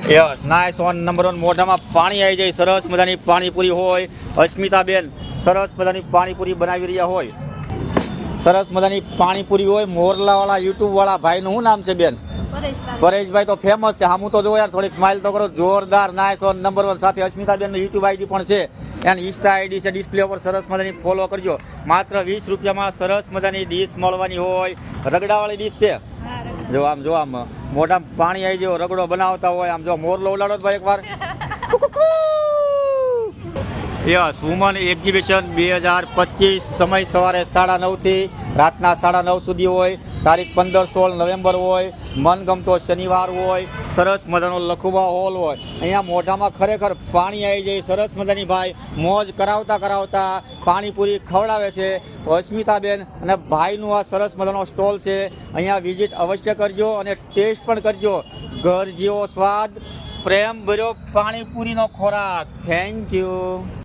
yes nice on number 1 મોઢામાં પાણી આવી જાય સરસ મજાની પાણીપુરી હોય અસ્મિતાબેન સરસ મજાની પાણીપુરી બનાવી રહ્યા હોય સરસ મજાની પાણીપુરી હોય મોરલાવાળા યુટ્યુબવાળા ભાઈનું શું નામ છે બેન પરેશભાઈ તો ફેમસ છે હું તો જો યાર થોડીક સ્માઇલ તો કરો જોરદાર નાઇસ ઓન નંબર 1 સાથે અસ્મિતાબેનનું યુટ્યુબ આઈડી પણ છે એની ઇન્સ્ટા આઈડી છે ડિસ્પ્લે ઉપર સરસ મજાની ફોલો કરજો માત્ર 20 રૂપિયામાં સરસ મજાની ડીશ મળવાની હોય રગડાવાળી ડીશ છે જો આમ મોઢામાં પાણી આવી ગયો રગડો બનાવતા હોય આમ જો મોરલો ઉલાડો ભાઈ એકવાર યસ વુમન એક્ઝિબિશન 2025 સમય સવારે 9:30 થી રાતના 9:30 સુધી હોય તારીખ 15-16 નવેમ્બર હોય મનગમતો શનિવાર હોય સરસ મજાનો લખુબા હોલ હોય અહીંયા મોઢામાં ખરેખર પાણી આવી જાય સરસ મજાની ભાઈ મોજ કરાવતા પાણીપુરી ખવડાવે છે અસ્મિતાબેન અને ભાઈનું આ સરસ મજાનો સ્ટોલ છે અહીંયા વિઝિટ અવશ્ય કરજો અને ટેસ્ટ પણ કરજો ઘર જેવો સ્વાદ પ્રેમ ભર્યો પાણીપુરીનો ખોરાક થેન્ક યુ